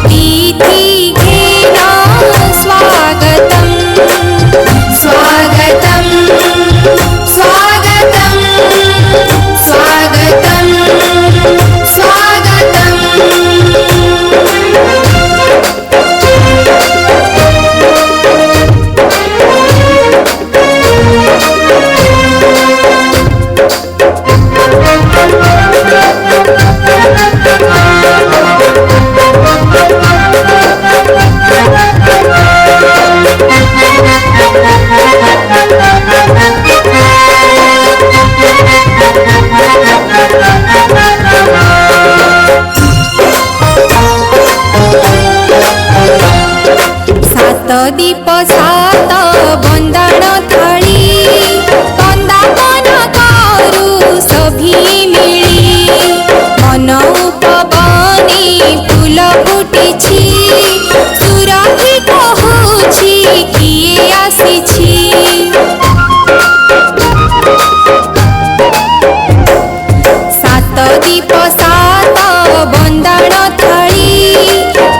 अतिथि घेन स्वागतं स्वागतं स्वागतं स्वागतं स्वागतं। सात दीप सात बंदाण थाली बंदापन करू सभी मिली मन उपबनी फूल फुटिछि सुरभि कहूछि किए आसिछि। सात दीप सात बंदाण थाली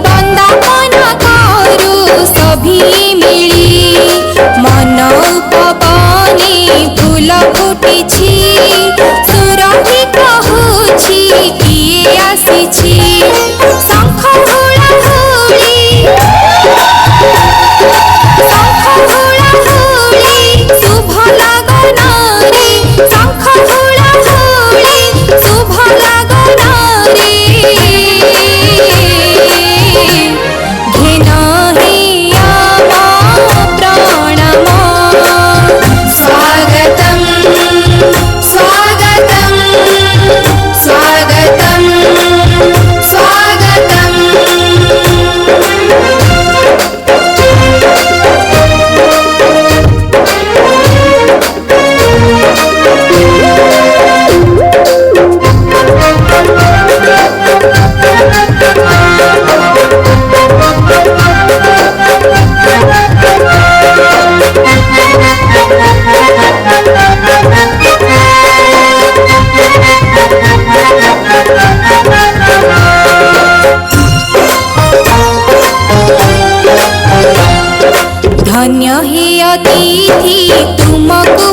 बंदापन करू सभी मिली मन उपबनी फूल फुटिछि सुरभि कहूछि किए आसिछि। शंख हुलाहुली शंख हुलाहुली शुभ लगनारे शंख हुलाहुली शुभ लगनारे घेन हे आम प्रणाम स्वागतं स्वागतं स्वागतं स्वागतं। धन्य हे अतिथि तुमको